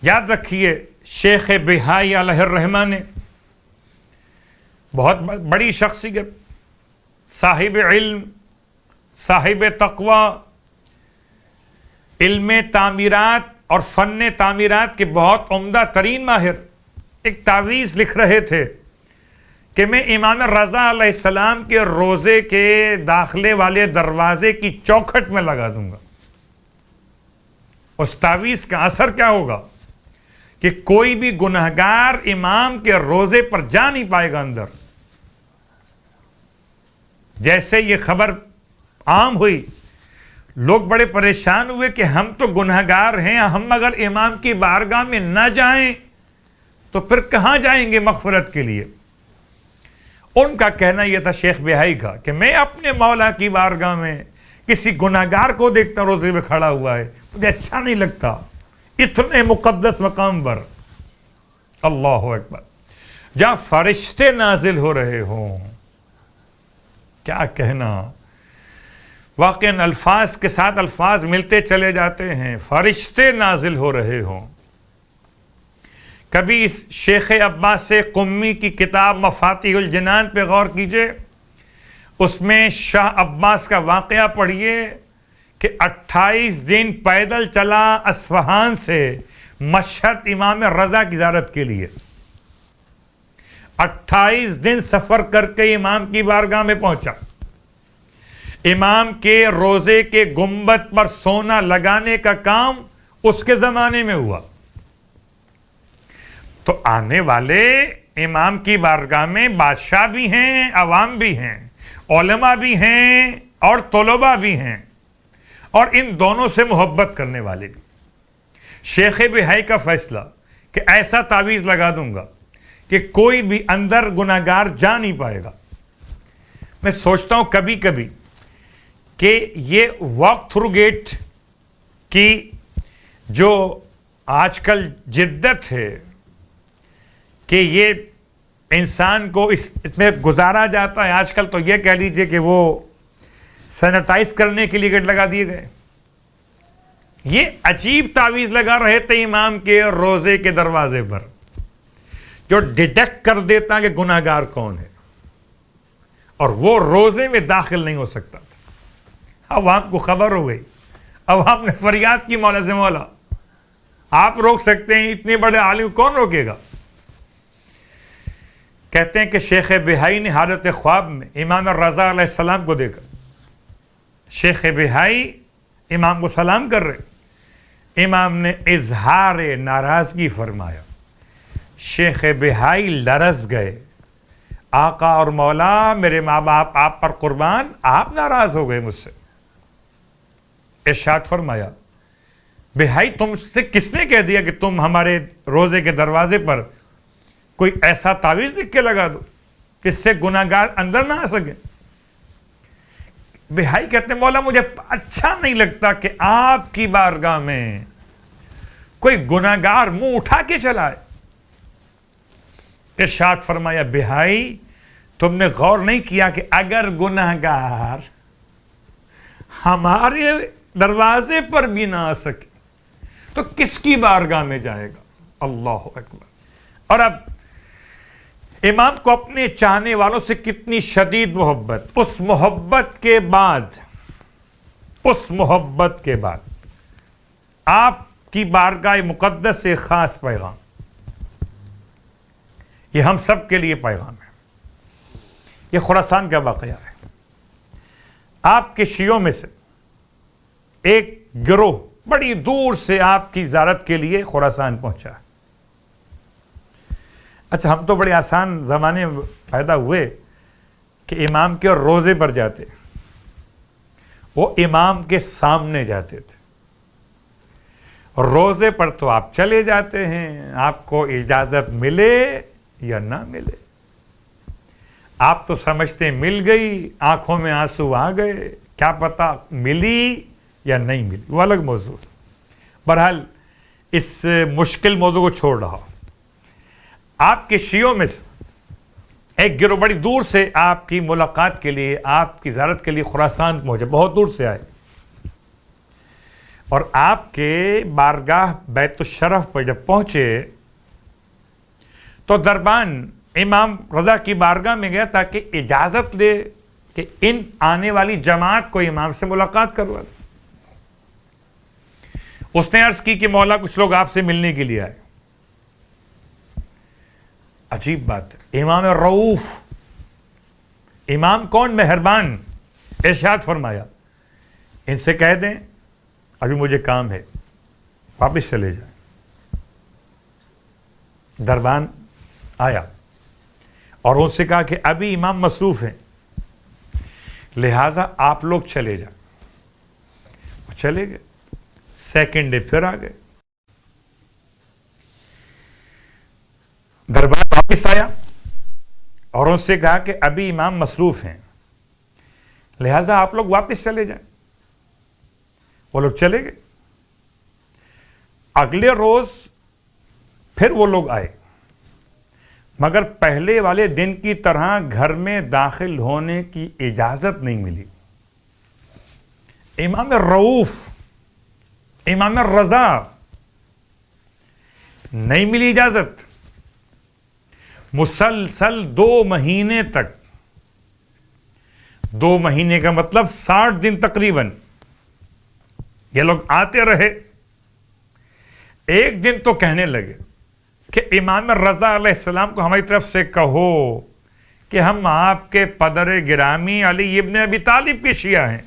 یاد رکھیے شیخ بہائی علیہ الرحمہ نے بہت بڑی شخصیت، صاحب علم، صاحب تقوی، علم تعمیرات اور فن تعمیرات کے بہت عمدہ ترین ماہر، ایک تعویذ لکھ رہے تھے کہ میں امام رضا علیہ السلام کے روزے کے داخلے والے دروازے کی چوکھٹ میں لگا دوں گا۔ اس تعویذ کا اثر کیا ہوگا کہ کوئی بھی گنہگار امام کے روزے پر جا نہیں پائے گا اندر۔ جیسے یہ خبر عام ہوئی، لوگ بڑے پریشان ہوئے کہ ہم تو گنہگار ہیں، ہم اگر امام کی بارگاہ میں نہ جائیں تو پھر کہاں جائیں گے مغفرت کے لیے؟ ان کا کہنا یہ تھا شیخ بہائی کا کہ میں اپنے مولا کی بارگاہ میں کسی گنہگار کو دیکھتا روزے میں کھڑا ہوا ہے، مجھے اچھا نہیں لگتا، اتنے مقدس مقام پر۔ اللہ اکبر، جہاں فرشتے نازل ہو رہے ہوں، کیا کہنا، واقعاً الفاظ کے ساتھ الفاظ ملتے چلے جاتے ہیں، فرشتے نازل ہو رہے ہوں۔ کبھی اس شیخ عباس قمی کی کتاب مفاتیح الجنان پہ غور کیجئے، اس میں شاہ عباس کا واقعہ پڑھیے کہ 28 دن پیدل چلا اصفہان سے مشہد امام رضا کی زیارت کے لیے، 28 دن سفر کر کے امام کی بارگاہ میں پہنچا، امام کے روزے کے گنبد پر سونا لگانے کا کام اس کے زمانے میں ہوا۔ تو آنے والے امام کی بارگاہ میں بادشاہ بھی ہیں، عوام بھی ہیں، علماء بھی ہیں اور طلباء بھی ہیں، اور ان دونوں سے محبت کرنے والے بھی۔ شیخ بہائی کا فیصلہ کہ ایسا تعویذ لگا دوں گا کہ کوئی بھی اندر گناہگار جا نہیں پائے گا۔ میں سوچتا ہوں کبھی کبھی کہ یہ واک تھرو گیٹ کی جو آج کل جدت ہے کہ یہ انسان کو اس میں گزارا جاتا ہے، آج کل تو یہ کہہ لیجئے کہ وہ سینیٹائز کرنے کے لیے گیٹ لگا دیے گئے۔ یہ عجیب تعویذ لگا رہے تھے امام کے روزے کے دروازے پر، جو ڈیٹیکٹ کر دیتا کہ گناہگار کون ہے، اور وہ روزے میں داخل نہیں ہو سکتا تھا۔ عوام کو خبر ہو گئی، عوام نے فریاد کی مولا سے، مولا آپ روک سکتے ہیں، اتنے بڑے عالم کون روکے گا؟ کہتے ہیں کہ شیخ بہائی نے حالت خواب میں امام رضا علیہ السلام کو دیکھا، شیخ بہائی امام کو سلام کر رہے، امام نے اظہار ناراضگی فرمایا، شیخ بہائی لرز گئے، آقا اور مولا میرے ماں باپ آپ پر قربان، آپ ناراض ہو گئے مجھ سے۔ ارشاد فرمایا، بہائی تم سے کس نے کہہ دیا کہ تم ہمارے روزے کے دروازے پر کوئی ایسا تعویذ لکھ کے لگا دو جس سے گناہگار اندر نہ آ سکے؟ بہائی کہتے ہیں مولا مجھے اچھا نہیں لگتا کہ آپ کی بارگاہ میں کوئی گناہگار منہ اٹھا کے چلائے۔ ارشاد فرمایا، بہائی تم نے غور نہیں کیا کہ اگر گناہگار ہمارے دروازے پر بھی نہ آ سکے تو کس کی بارگاہ میں جائے گا؟ اللہ اکبر۔ اور اب امام کو اپنے چاہنے والوں سے کتنی شدید محبت، اس محبت کے بعد آپ کی بارگاہ مقدس سے خاص پیغام، یہ ہم سب کے لیے پیغام ہے۔ یہ خراسان کا واقعہ ہے۔ آپ کے شیعوں میں سے ایک گروہ بڑی دور سے آپ کی زیارت کے لیے خراسان پہنچا ہے۔ اچھا، ہم تو بڑے آسان زمانے میں پیدا ہوئے کہ امام کے اور روزے پر جاتے، وہ امام کے سامنے جاتے تھے، روزے پر تو آپ چلے جاتے ہیں، آپ کو اجازت ملے یا نہ ملے، آپ تو سمجھتے مل گئی، آنکھوں میں آنسو آ گئے، کیا پتا ملی یا نہیں ملی، وہ الگ موضوع۔ بہرحال اس مشکل موضوع کو چھوڑ رہا ہوں۔ آپ کے شیعوں میں سے ایک گروہ بڑی دور سے آپ کی ملاقات کے لیے، آپ کی زیارت کے لیے خراسان پہنچے، بہت دور سے آئے، اور آپ کے بارگاہ بیت الشرف پر جب پہنچے تو دربان امام رضا کی بارگاہ میں گیا تاکہ اجازت لے کہ ان آنے والی جماعت کو امام سے ملاقات کروا دے۔ اس نے عرض کی کہ مولا کچھ لوگ آپ سے ملنے کے لیے آئے۔ عجیب بات ہے، امام رؤوف، امام کون؟ مہربان، ارشاد فرمایا ان سے کہہ دیں ابھی مجھے کام ہے، واپس چلے جائیں۔ دربان آیا اور ان سے کہا کہ ابھی امام مصروف ہیں، لہذا آپ لوگ چلے جائیں۔ وہ چلے گئے، سیکنڈ ڈے پھر آ گئے۔ دربار واپس آیا اور ان سے کہا کہ ابھی امام مصروف ہیں، لہذا آپ لوگ واپس چلے جائیں۔ وہ لوگ چلے گئے۔ اگلے روز پھر وہ لوگ آئے، مگر پہلے والے دن کی طرح گھر میں داخل ہونے کی اجازت نہیں ملی۔ امام رؤوف، امام رضا، نہیں ملی اجازت۔ مسلسل 2 مہینے تک، 2 مہینے کا مطلب 60 دن تقریباً یہ لوگ آتے رہے۔ ایک دن تو کہنے لگے کہ امام رضا علیہ السلام کو ہماری طرف سے کہو کہ ہم آپ کے پدر گرامی علی ابن ابی طالب کے شیعہ ہیں،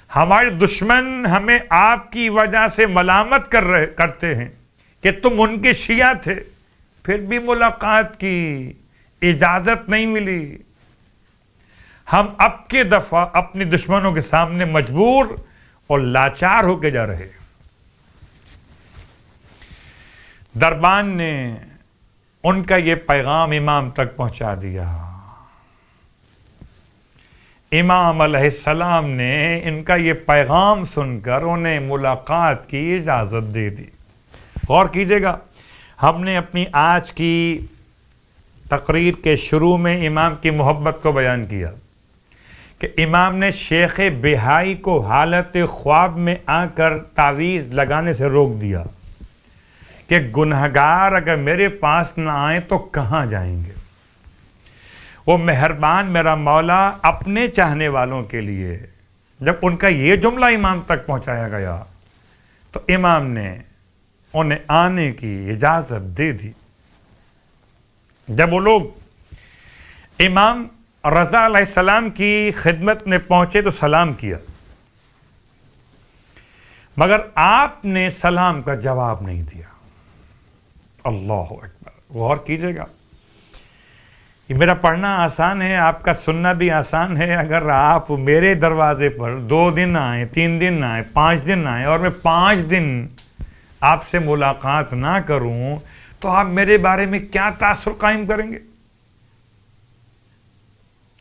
ہمارے دشمن ہمیں آپ کی وجہ سے ملامت کرتے ہیں کہ تم ان کے شیعہ تھے، پھر بھی ملاقات کی اجازت نہیں ملی۔ ہم اب کے دفعہ اپنے دشمنوں کے سامنے مجبور اور لاچار ہو کے جا رہے۔ دربان نے ان کا یہ پیغام امام تک پہنچا دیا۔ امام علیہ السلام نے ان کا یہ پیغام سن کر انہیں ملاقات کی اجازت دے دی۔ غور کیجئے گا، ہم نے اپنی آج کی تقریر کے شروع میں امام کی محبت کو بیان کیا کہ امام نے شیخ بہائی کو حالت خواب میں آ کر تعویذ لگانے سے روک دیا کہ گنہگار اگر میرے پاس نہ آئیں تو کہاں جائیں گے۔ وہ مہربان میرا مولا اپنے چاہنے والوں کے لیے جب ان کا یہ جملہ امام تک پہنچایا گیا تو امام نے انہیں آنے کی اجازت دے دی۔ جب وہ لوگ امام رضا علیہ السلام کی خدمت میں پہنچے تو سلام کیا، مگر آپ نے سلام کا جواب نہیں دیا۔ اللہ اکبر، غور کیجئے گا، یہ میرا پڑھنا آسان ہے، آپ کا سننا بھی آسان ہے۔ اگر آپ میرے دروازے پر 2 دن آئیں، 3 دن آئیں، 5 دن آئیں اور میں 5 دن آپ سے ملاقات نہ کروں تو آپ میرے بارے میں کیا تاثر قائم کریں گے؟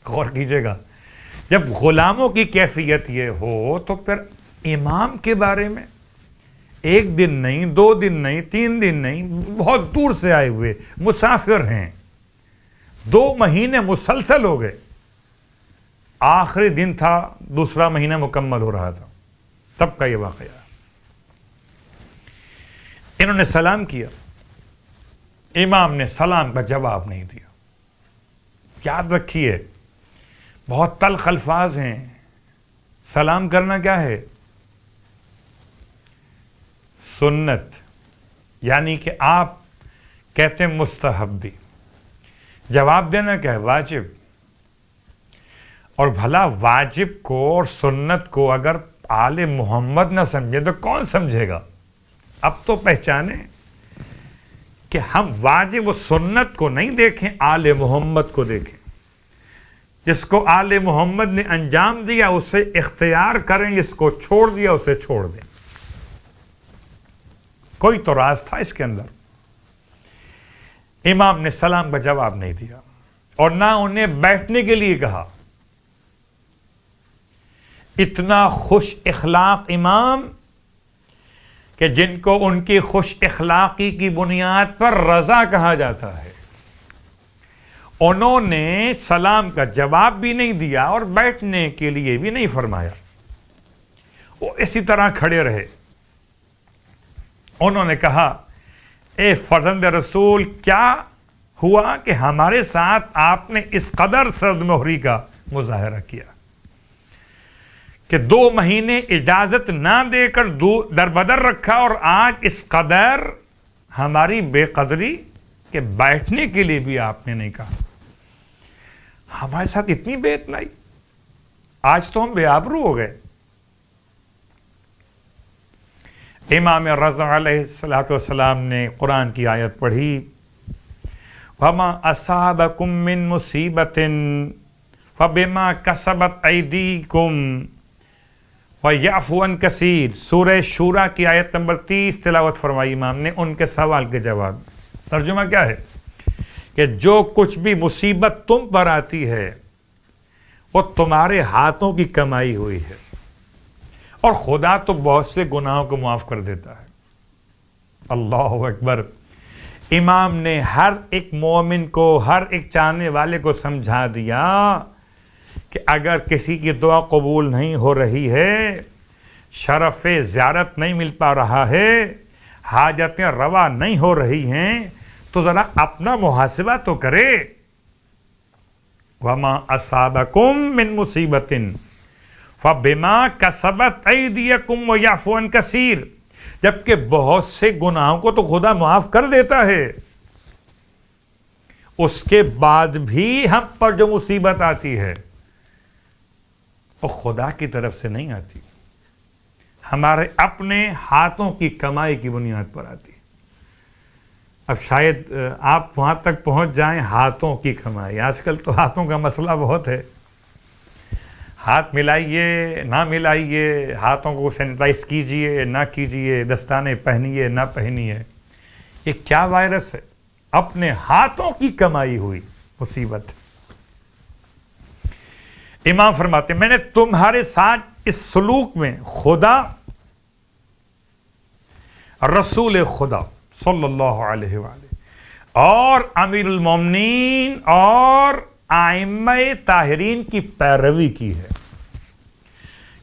غور کیجئے گا، جب غلاموں کی کیفیت یہ ہو تو پھر امام کے بارے میں 1 دن نہیں، 2 دن نہیں، 3 دن نہیں، بہت دور سے آئے ہوئے مسافر ہیں، 2 مہینے مسلسل ہو گئے، آخری دن تھا، دوسرا مہینہ مکمل ہو رہا تھا، تب کا یہ واقعہ۔ انہوں نے سلام کیا، امام نے سلام کا جواب نہیں دیا۔ یاد رکھیے، بہت تلخ الفاظ ہیں، سلام کرنا کیا ہے؟ سنت، یعنی کہ آپ کہتے ہیں مستحب بھی، جواب دینا کیا ہے؟ واجب۔ اور بھلا واجب کو اور سنت کو اگر آل محمد نہ سمجھے تو کون سمجھے گا؟ اب تو پہچانے کہ ہم واجب و سنت کو نہیں دیکھیں، آل محمد کو دیکھیں۔ جس کو آل محمد نے انجام دیا اسے اختیار کریں، جس کو چھوڑ دیا اسے چھوڑ دیں۔ کوئی تو راز تھا اس کے اندر۔ امام نے سلام کا جواب نہیں دیا اور نہ انہیں بیٹھنے کے لیے کہا۔ اتنا خوش اخلاق امام کہ جن کو ان کی خوش اخلاقی کی بنیاد پر رضا کہا جاتا ہے، انہوں نے سلام کا جواب بھی نہیں دیا اور بیٹھنے کے لیے بھی نہیں فرمایا، وہ اسی طرح کھڑے رہے. انہوں نے کہا اے فرزند رسول کیا ہوا کہ ہمارے ساتھ آپ نے اس قدر سرد مہری کا مظاہرہ کیا کہ 2 مہینے اجازت نہ دے کر دربدر رکھا اور آج اس قدر ہماری بے قدری کہ بیٹھنے کے لیے بھی آپ نے نہیں کہا. ہمارے ساتھ اتنی بے اتنائی, آج تو ہم بے آبرو ہو گئے. امام رضا علیہ السلام نے قرآن کی آیت پڑھی وَمَا أَصَابَكُم مِّن مُّصِيبَةٍ فَبِمَا كَسَبَتْ أَيْدِيكُمْ وَيَعْفُو عَن كَثِيرٍ. سورہ شورى کی آیت نمبر 30 تلاوت فرمائی امام نے. ان کے سوال کے جواب ترجمہ کیا ہے کہ جو کچھ بھی مصیبت تم پر آتی ہے وہ تمہارے ہاتھوں کی کمائی ہوئی ہے, اور خدا تو بہت سے گناہوں کو معاف کر دیتا ہے. اللہ اکبر. امام نے ہر ایک مومن کو, ہر ایک چاہنے والے کو سمجھا دیا کہ اگر کسی کی دعا قبول نہیں ہو رہی ہے, شرف زیارت نہیں مل پا رہا ہے, حاجتیں روا نہیں ہو رہی ہیں, تو ذرا اپنا محاسبہ تو کرے. وَمَا أَصَابَكُم مِّن مُّصِيبَةٍ فَبِمَا كَسَبَتْ أَيْدِيَكُمْ وَيَعْفُو عَن كَثِيرٍ. جبکہ بہت سے گناہوں کو تو خدا معاف کر دیتا ہے, اس کے بعد بھی ہم پر جو مصیبت آتی ہے وہ خدا کی طرف سے نہیں آتی, ہمارے اپنے ہاتھوں کی کمائی کی بنیاد پر آتی. اب شاید آپ وہاں تک پہنچ جائیں ہاتھوں کی کمائی. آج کل تو ہاتھوں کا مسئلہ بہت ہے, ہاتھ ملائیے نہ ملائیے, ہاتھوں کو سینیٹائز کیجئے نہ کیجئے, دستانے پہنیے نہ پہنیے. یہ کیا وائرس ہے؟ اپنے ہاتھوں کی کمائی ہوئی مصیبت. امام فرماتے میں نے تمہارے ساتھ اس سلوک میں خدا, رسول خدا صلی اللہ علیہ وآلہ اور امیر المومنین اور ائمہ طاہرین کی پیروی کی ہے.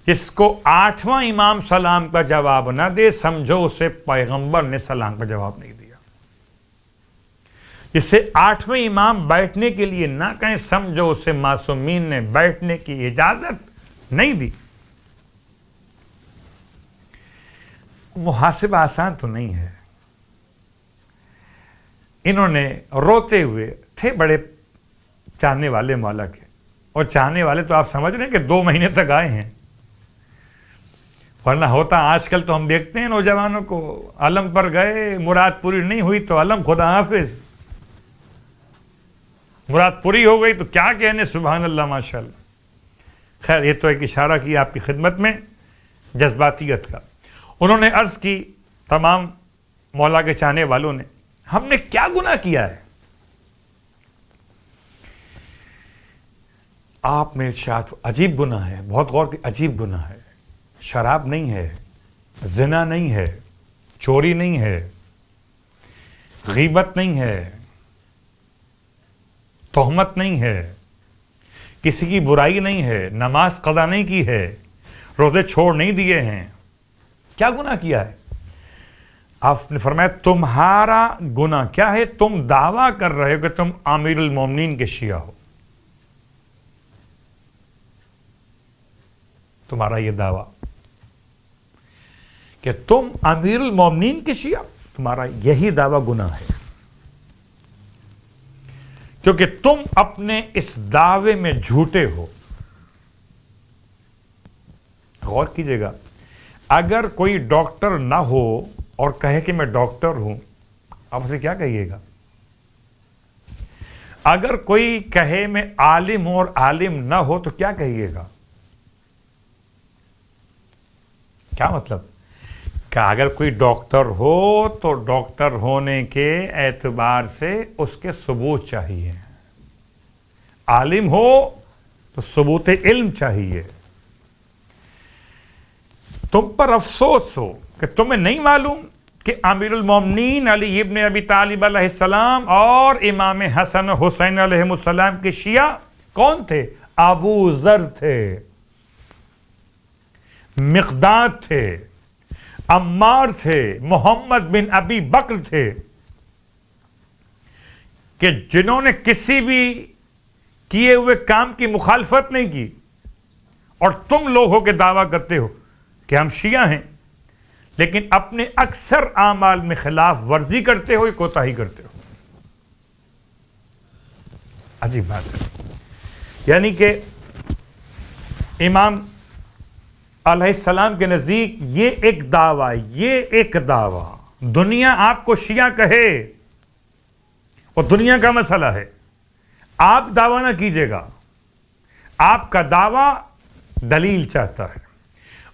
جس کو 8واں امام سلام کا جواب نہ دے, سمجھو اسے پیغمبر نے سلام کا جواب نہیں دیا. جسے 8ویں امام بیٹھنے کے لیے نہ کہیں, سمجھو اسے معصومین نے بیٹھنے کی اجازت نہیں دی. محاسبہ آسان تو نہیں ہے. انہوں نے روتے ہوئے تھے, بڑے چاہنے والے مولا کے, اور چاہنے والے تو آپ سمجھ رہے ہیں کہ 2 مہینے تک آئے ہیں, ورنہ ہوتا آج کل تو ہم دیکھتے ہیں نوجوانوں کو, علم پر گئے, مراد پوری نہیں ہوئی تو علم خدا حافظ, مراد پوری ہو گئی تو کیا کہنے, سبحان اللہ ماشاءاللہ. خیر یہ تو ایک اشارہ کیا آپ کی خدمت میں جذباتیت کا. انہوں نے عرض کی تمام مولا کے چاہنے والوں نے, ہم نے کیا گناہ کیا ہے؟ آپ میں ارشاد, عجیب گناہ ہے, بہت غور کی, عجیب گناہ ہے. شراب نہیں ہے, زنا نہیں ہے, چوری نہیں ہے, غیبت نہیں ہے, تہمت نہیں ہے, کسی کی برائی نہیں ہے, نماز قضا نہیں کی ہے, روزے چھوڑ نہیں دیے ہیں. کیا گناہ کیا ہے؟ آپ نے فرمایا تمہارا گناہ کیا ہے؟ تم دعویٰ کر رہے ہو کہ تم امیر المومنین کے شیعہ ہو. تمہارا یہ دعویٰ کہ تم امیر المومنین کے شیعہ, تمہارا یہی دعویٰ گناہ ہے, کیونکہ تم اپنے اس دعوے میں جھوٹے ہو. غور کیجئے گا, اگر کوئی ڈاکٹر نہ ہو اور کہے کہ میں ڈاکٹر ہوں, آپ اسے کیا کہیے گا؟ اگر کوئی کہے میں عالم ہوں اور عالم نہ ہو تو کیا کہیے گا؟ کیا مطلب کہ اگر کوئی ڈاکٹر ہو تو ڈاکٹر ہونے کے اعتبار سے اس کے ثبوت چاہیے, عالم ہو تو ثبوت علم چاہیے. تم پر افسوس ہو کہ تمہیں نہیں معلوم کہ امیر المومنین علی ابن ابی طالب علیہ السلام اور امام حسن حسین علیہ السلام کے شیعہ کون تھے؟ ابو ذر تھے. مقداد تھے، عمار تھے، محمد بن ابی بکر تھے، کہ جنہوں نے کسی بھی کیے ہوئے کام کی مخالفت نہیں کی، اور تم لوگ ہو کے دعویٰ کرتے ہو کہ ہم شیعہ ہیں، لیکن اپنے اکثر اعمال میں خلاف ورزی کرتے ہو، کوتاہی کرتے ہو۔ عجیب بات ہے، یعنی کہ امام علیہ السلام کے نزدیک یہ ایک دعویٰ، یہ ایک دعویٰ، دنیا آپ کو شیعہ کہے اور دنیا کا مسئلہ ہے، آپ دعویٰ نہ کیجیے گا، آپ کا دعویٰ دلیل چاہتا ہے،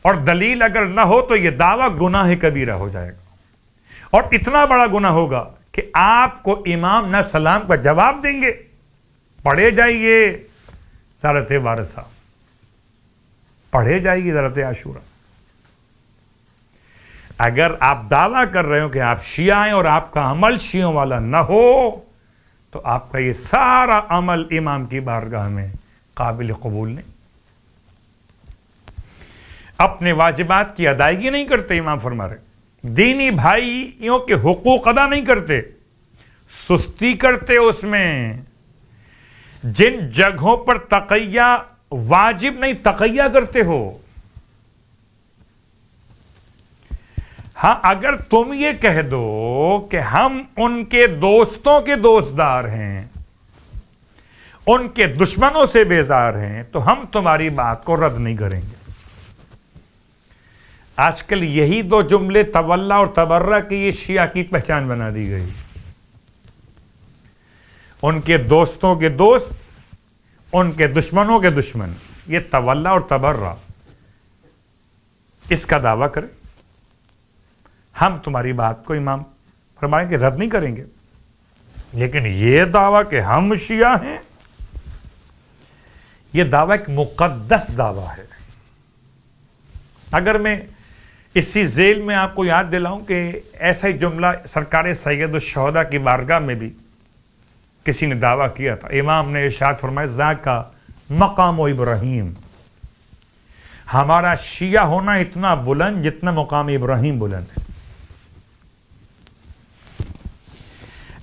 اور دلیل اگر نہ ہو تو یہ دعویٰ گناہ کبیرہ ہو جائے گا، اور اتنا بڑا گناہ ہوگا کہ آپ کو امام نہ سلام کا جواب دیں گے۔ پڑھے جائیے زیارت وارثہ، پڑھے جائیے زیارت عاشورہ۔ اگر آپ دعویٰ کر رہے ہو کہ آپ شیعہ ہیں اور آپ کا عمل شیعوں والا نہ ہو، تو آپ کا یہ سارا عمل امام کی بارگاہ میں قابل قبول نہیں، اپنے واجبات کی ادائیگی نہیں کرتے۔ امام فرما رہے دینی بھائیوں کے حقوق ادا نہیں کرتے، سستی کرتے اس میں، جن جگہوں پر تقیہ واجب نہیں تقیہ کرتے ہو۔ ہاں، اگر تم یہ کہہ دو کہ ہم ان کے دوستوں کے دوستدار ہیں، ان کے دشمنوں سے بیزار ہیں، تو ہم تمہاری بات کو رد نہیں کریں گے۔ آج کل یہی دو جملے تولا اور تبرہ کی یہ شیعہ کی پہچان بنا دی گئی، ان کے دوستوں کے دوست، ان کے دشمنوں کے دشمن، یہ تولا اور تبرہ، اس کا دعویٰ کریں، ہم تمہاری بات کو امام فرمائیں کہ رد نہیں کریں گے، لیکن یہ دعویٰ کہ ہم شیعہ ہیں، یہ دعویٰ ایک مقدس دعویٰ ہے۔ اگر میں اسی ذیل میں آپ کو یاد دلاؤں کہ ایسا ہی جملہ سرکار سید الشہداء کی بارگاہ میں بھی کسی نے دعویٰ کیا تھا، امام نے ارشاد فرمایا ذاکا مقام ابراہیم، ہمارا شیعہ ہونا اتنا بلند جتنا مقام ابراہیم بلند ہے۔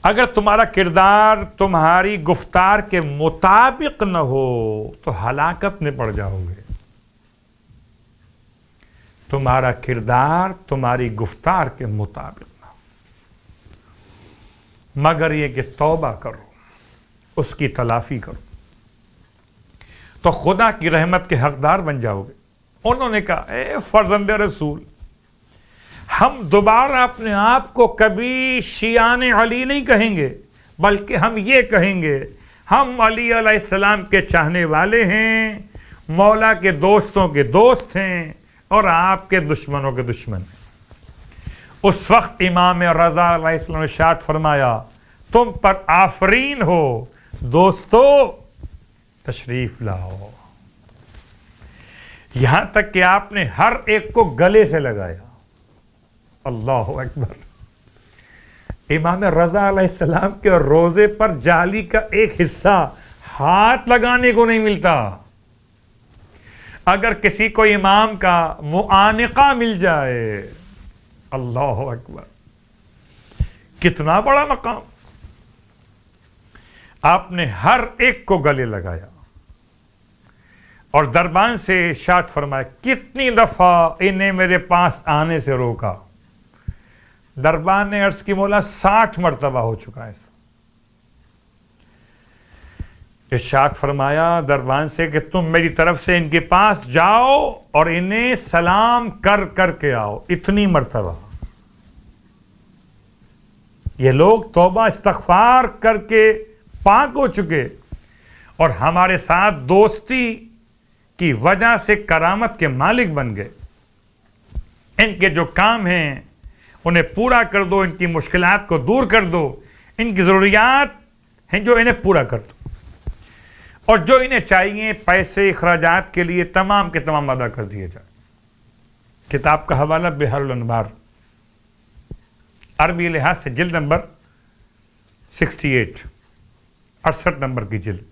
اگر تمہارا کردار تمہاری گفتار کے مطابق نہ ہو تو ہلاکت میں پڑ جاؤ گے۔ تمہارا کردار تمہاری گفتار کے مطابق نہ ہو، مگر یہ کہ توبہ کرو، اس کی تلافی کرو، تو خدا کی رحمت کے حقدار بن جاؤ گے۔ انہوں نے کہا اے فرزند رسول، ہم دوبارہ اپنے آپ کو کبھی شیعان علی نہیں کہیں گے، بلکہ ہم یہ کہیں گے ہم علی علیہ السلام کے چاہنے والے ہیں، مولا کے دوستوں کے دوست ہیں، اور آپ کے دشمنوں کے دشمن ہیں۔ اس وقت امام رضا علیہ السلام نے ارشاد فرمایا تم پر آفرین ہو دوستو، تشریف لاؤ۔ یہاں تک کہ آپ نے ہر ایک کو گلے سے لگایا۔ اللہ اکبر۔ امام رضا علیہ السلام کے روزے پر جالی کا ایک حصہ ہاتھ لگانے کو نہیں ملتا۔ اگر کسی کو امام کا معانقہ مل جائے، اللہ اکبر، کتنا بڑا مقام۔ آپ نے ہر ایک کو گلے لگایا اور دربان سے ارشاد فرمایا کتنی دفعہ انہیں میرے پاس آنے سے روکا۔ دربان نے عرض کی مولا 60 مرتبہ ہو چکا ہے۔ ارشاد فرمایا دربان سے کہ تم میری طرف سے ان کے پاس جاؤ اور انہیں سلام کر کر کے آؤ، اتنی مرتبہ۔ یہ لوگ توبہ استغفار کر کے پاک ہو چکے اور ہمارے ساتھ دوستی کی وجہ سے کرامت کے مالک بن گئے۔ ان کے جو کام ہیں انہیں پورا کر دو، ان کی مشکلات کو دور کر دو، ان کی ضروریات ہیں جو انہیں پورا کر دو، اور جو انہیں چاہیے پیسے اخراجات کے لیے تمام کے تمام ادا کر دیے جائے۔ کتاب کا حوالہ بحر الانوار، عربی لحاظ سے جلد نمبر 68 68 نمبر کی جلد۔